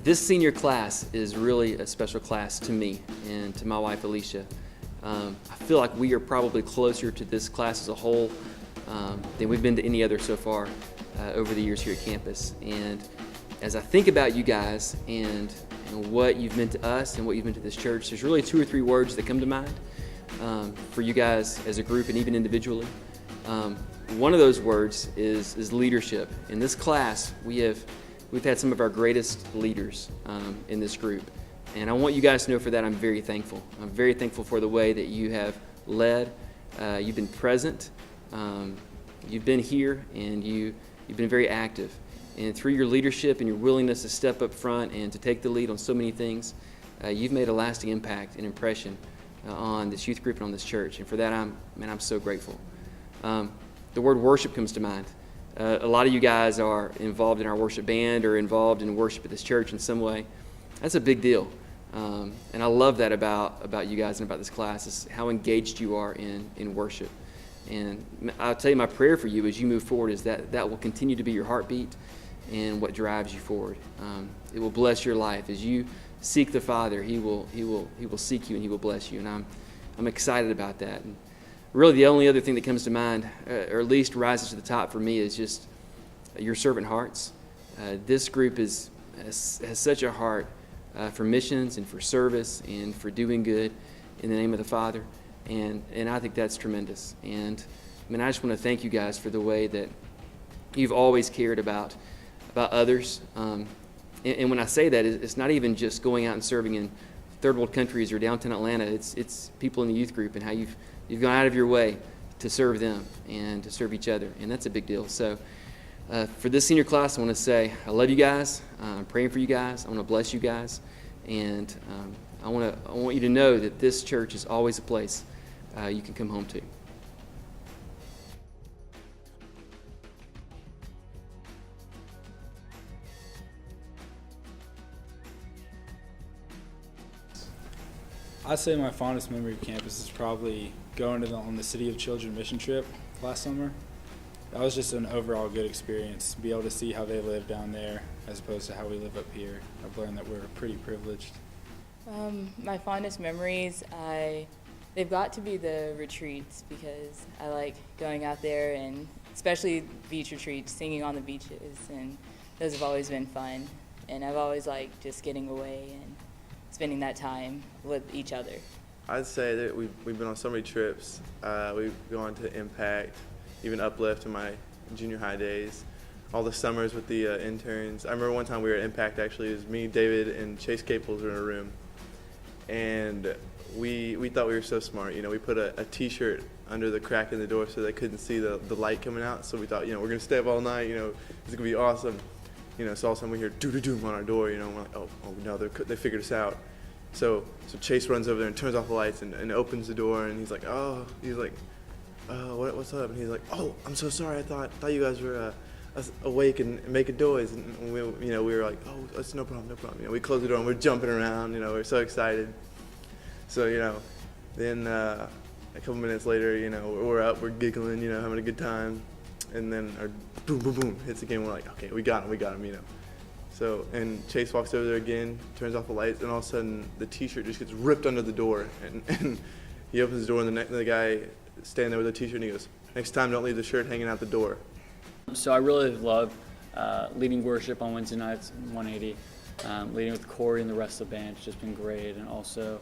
This senior class is really a special class to me and to my wife, Alicia. I feel like we are probably closer to this class as a whole than we've been to any other so far over the years here at campus. And as I think about you guys and what you've meant to us and what you've meant to this church, there's really 2 or 3 words that come to mind for you guys as a group and even individually. One of those words is leadership. In this class, we've had some of our greatest leaders in this group. And I want you guys to know for that I'm very thankful. I'm very thankful for the way that you have led. You've been present. You've been here, and you've been very active. And through your leadership and your willingness to step up front and to take the lead on so many things, you've made a lasting impact and impression on this youth group and on this church. And for that, I'm so grateful. The word worship comes to mind. A lot of you guys are involved in our worship band or involved in worship at this church in some way. That's a big deal. And I love that about you guys and about this class, is how engaged you are in worship. And I'll tell you, my prayer for you as you move forward is that will continue to be your heartbeat and what drives you forward. It will bless your life. As you seek the Father, He will seek you and He will bless you. And I'm excited about that. And really, the only other thing that comes to mind, or at least rises to the top for me, is just your servant hearts. This group has such a heart for missions and for service and for doing good in the name of the Father, and I think that's tremendous. And I just want to thank you guys for the way that you've always cared about others. And when I say that, it's not even just going out and serving in third world countries or downtown Atlanta. It's people in the youth group and how you've gone out of your way to serve them and to serve each other, and that's a big deal. So for this senior class, I want to say I love you guys. I'm praying for you guys. I want to bless you guys, and I want you to know that this church is always a place you can come home to. I'd say my fondest memory of campus is probably going on the City of Children mission trip last summer. That was just an overall good experience. Be able to see how they live down there as opposed to how we live up here. I've learned that we're pretty privileged. My fondest memories, they've got to be the retreats, because I like going out there, and especially beach retreats, singing on the beaches, and those have always been fun. And I've always liked just getting away and spending that time with each other. I'd say that we've been on so many trips. We've gone to Impact, even Uplift in my junior high days. All the summers with the interns. I remember one time we were at Impact, actually. It was me, David, and Chase Caples were in a room. And we thought we were so smart. We put a T-shirt under the crack in the door so they couldn't see the light coming out. So we thought, we're going to stay up all night. It's going to be awesome. So all of a sudden we hear doo-doo-doo on our door. And we're like, oh no, they figured us out. So Chase runs over there and turns off the lights and opens the door, and he's like, what's up? And he's like, oh, I'm so sorry. I thought you guys were awake and making noise. And we were like, oh, it's no problem. We closed the door and we're jumping around. We're so excited. So then a couple minutes later, we're up, we're giggling, having a good time, and then our boom, boom, boom hits again. We're like, okay, we got him. So, and Chase walks over there again, turns off the lights, and all of a sudden the T-shirt just gets ripped under the door. And he opens the door, and the guy standing there with the T-shirt, and he goes, next time don't leave the shirt hanging out the door. So I really love leading worship on Wednesday nights, 180, leading with Corey and the rest of the band. It's just been great. And also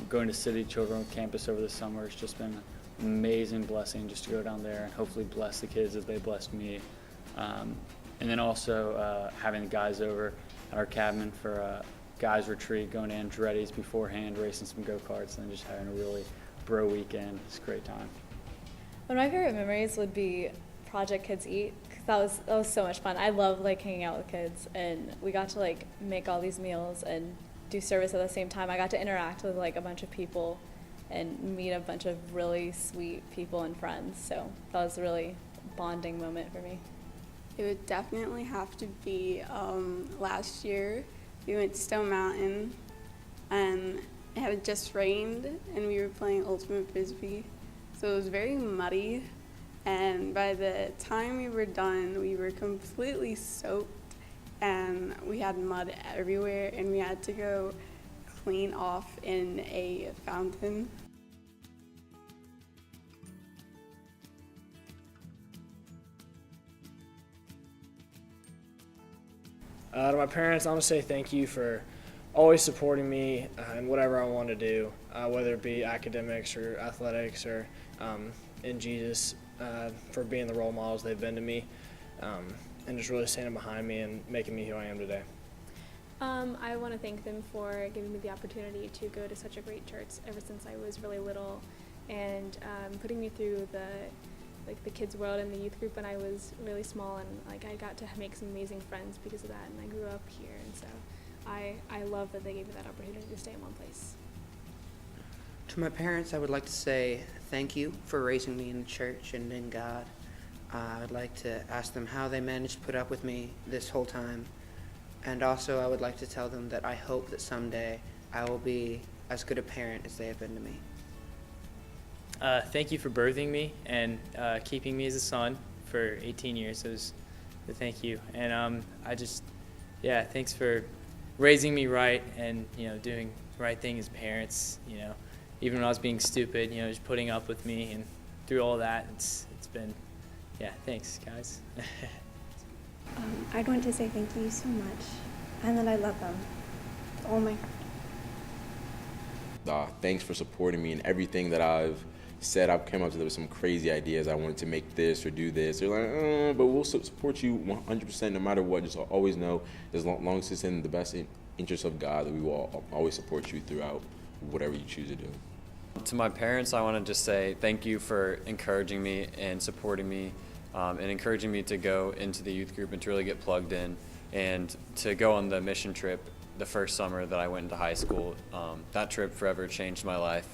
going to City Children Campus over the summer. It's just been an amazing blessing just to go down there and hopefully bless the kids as they blessed me. And then also having the guys over at our cabin for a guys retreat, going to Andretti's beforehand, racing some go-karts, and then just having a really bro weekend. It's a great time. One of my favorite memories would be Project Kids Eat, because that was so much fun. I love hanging out with kids, and we got to make all these meals and do service at the same time. I got to interact with a bunch of people and meet a bunch of really sweet people and friends. So that was a really bonding moment for me. It would definitely have to be last year. We went to Stone Mountain, and it had just rained, and we were playing Ultimate Frisbee. So it was very muddy, and by the time we were done, we were completely soaked, and we had mud everywhere, and we had to go clean off in a fountain. To my parents, I want to say thank you for always supporting me in whatever I want to do, whether it be academics or athletics or in Jesus, for being the role models they've been to me, and just really standing behind me and making me who I am today. I want to thank them for giving me the opportunity to go to such a great church ever since I was really little, and putting me through the kids world and the youth group when I was really small, and I got to make some amazing friends because of that, and I grew up here, and so I love that they gave me that opportunity to stay in one place. To my parents, I would like to say thank you for raising me in the church and in God. I would like to ask them how they managed to put up with me this whole time. And also, I would like to tell them that I hope that someday I will be as good a parent as they have been to me. Thank you for birthing me and keeping me as a son for 18 years. It was the thank you. And thanks for raising me right and, doing the right thing as parents, even when I was being stupid, just putting up with me, and through all that, it's been, thanks, guys. I'd want to say thank you so much, and that I love them with all my heart. Thanks for supporting me in everything that I've said. I came up with some crazy ideas. I wanted to make this or do this. They're like, but we'll support you 100% no matter what. Just always know, as long as it's in the best interest of God, that we will always support you throughout whatever you choose to do. To my parents, I want to just say thank you for encouraging me and supporting me, and encouraging me to go into the youth group and to really get plugged in, and to go on the mission trip the first summer that I went into high school. That trip forever changed my life,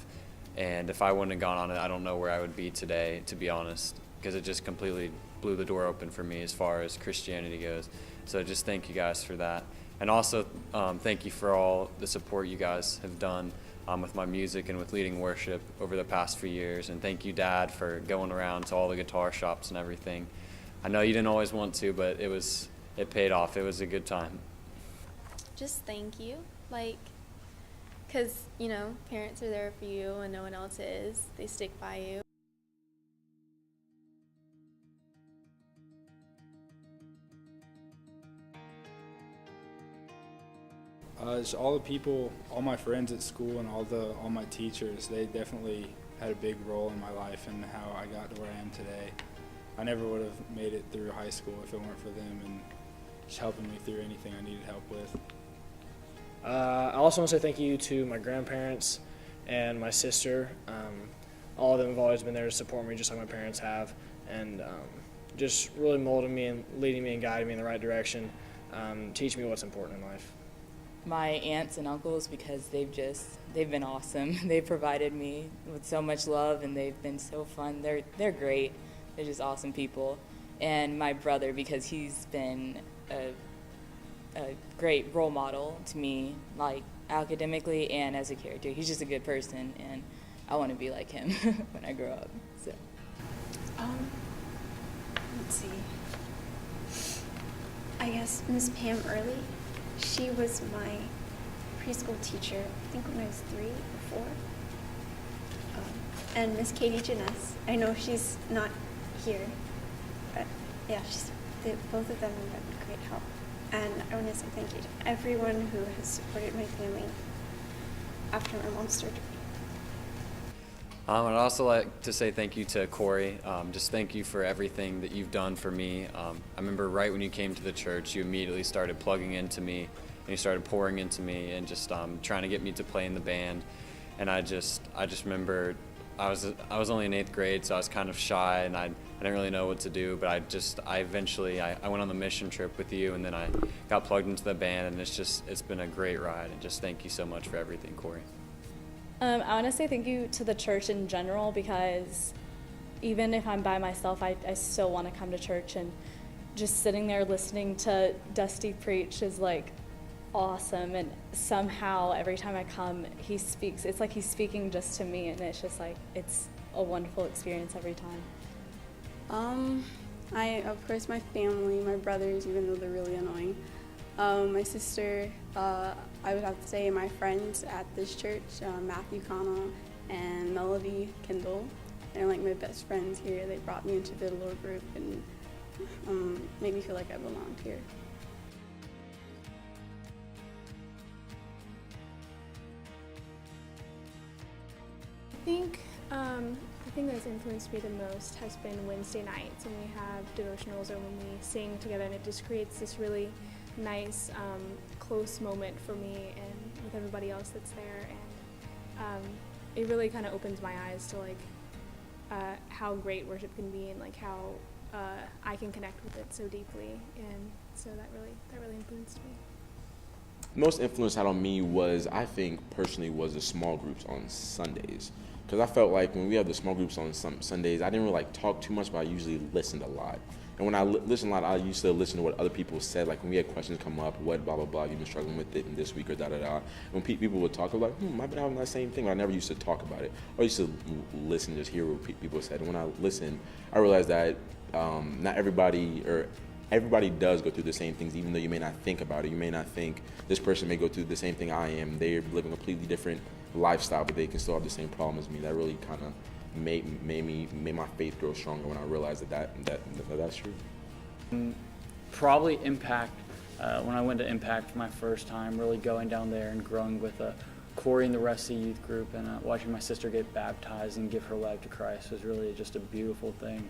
and if I wouldn't have gone on it, I don't know where I would be today, to be honest, because it just completely blew the door open for me as far as Christianity goes. So just thank you guys for that. And also thank you for all the support you guys have done with my music and with leading worship over the past few years. And thank you, Dad, for going around to all the guitar shops and everything. I know you didn't always want to, but it paid off. It was a good time. Just thank you, because, parents are there for you and no one else is. They stick by you. Just all the people, all my friends at school, and all my teachers, they definitely had a big role in my life and how I got to where I am today. I never would have made it through high school if it weren't for them and just helping me through anything I needed help with. I also want to say thank you to my grandparents and my sister. All of them have always been there to support me, just like my parents have, and just really molding me and leading me and guiding me in the right direction, teaching me what's important in life. My aunts and uncles, because they've been awesome. They've provided me with so much love, and they've been so fun. They're great. They're just awesome people. And my brother, because he's been a great role model to me, academically and as a character. He's just a good person, and I want to be like him when I grow up. So. Let's see. I guess Miss Pam Early. She was my preschool teacher, I think when I was 3 or 4. And Miss Katie Janess. I know she's not here, but yeah, both of them have been great help. And I want to say thank you to everyone who has supported my family after my mom's surgery. I'd also like to say thank you to Corey. Just thank you for everything that you've done for me. I remember right when you came to the church, you immediately started plugging into me, and you started pouring into me, and just trying to get me to play in the band. And I just remember I was only in 8th grade, so I was kind of shy, and I didn't really know what to do. But I eventually went on the mission trip with you, and then I got plugged into the band, and it's been a great ride. And just thank you so much for everything, Corey. I want to say thank you to the church in general, because even if I'm by myself, I still want to come to church, and just sitting there listening to Dusty preach is awesome. And somehow every time I come, he speaks. It's like he's speaking just to me, and it's just it's a wonderful experience every time. Of course, my family, my brothers, even though they're really annoying. My sister, I would have to say my friends at this church, Matthew Connell and Melody Kendall. They're like my best friends here. They brought me into the little group and made me feel like I belonged here. The thing that's influenced me the most has been Wednesday nights, when we have devotionals or when we sing together, and it just creates this really nice, close moment for me and with everybody else that's there, and it really kind of opens my eyes to like how great worship can be and like how I can connect with it so deeply, and so that really influenced me. Most influence had on me was, I think personally, was the small groups on Sundays. Because I felt like when we have the small groups on some Sundays, I didn't really like talk too much, but I usually listened a lot. And when I listened a lot, I used to listen to what other people said. Like when we had questions come up, what blah, blah, blah, you've been struggling with it in this week or da-da-da. When people would talk, I was like, I've been having that same thing, but I never used to talk about it. I used to listen, just hear what people said. And when I listened, I realized that not everybody, or everybody does go through the same things, even though you may not think about it. You may not think this person may go through the same thing I am. They're living a completely different lifestyle, but they can still have the same problem as me. That really kind of made my faith grow stronger when I realized that's true. Probably Impact. When I went to Impact for my first time, really going down there and growing with Corey and the rest of the youth group, and watching my sister get baptized and give her life to Christ was really just a beautiful thing.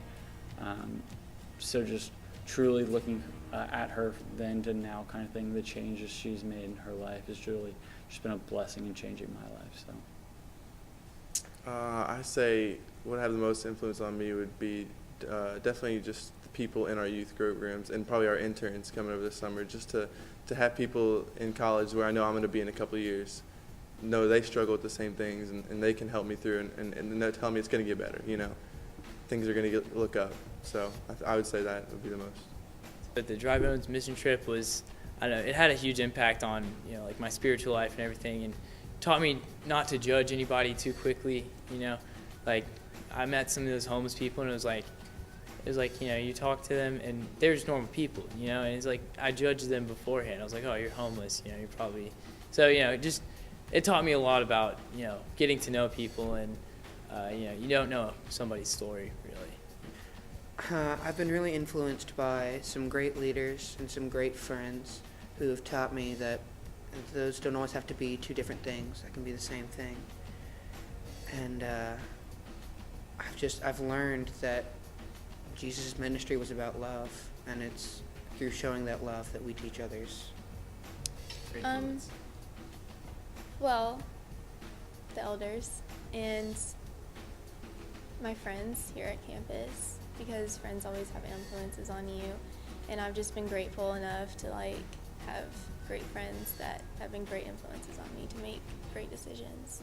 So just truly looking at her then to now kind of thing, the changes she's made in her life has really just been a blessing in changing my life. So I say what had the most influence on me would be definitely just the people in our youth programs and probably our interns coming over this summer, just to have people in college where I know I'm going to be in a couple of years know they struggle with the same things, and they can help me through, and they'll tell me it's going to get better, things are going to look up. So I would say that would be the most. But the Dry Bones mission trip was, I don't know, it had a huge impact on, like my spiritual life and everything, and taught me not to judge anybody too quickly, like I met some of those homeless people, and it was like, you talk to them and they're just normal people, and it's like I judged them beforehand. I was like, oh, you're homeless, you're probably, so, it taught me a lot about, getting to know people, and, you don't know somebody's story, really. I've been really influenced by some great leaders and some great friends who have taught me that those don't always have to be two different things. That can be the same thing. And I've learned that Jesus' ministry was about love, and it's through showing that love that we teach others. Well, the elders and my friends here at campus, because friends always have influences on you, and I've just been grateful enough to have great friends that have been great influences on me to make great decisions.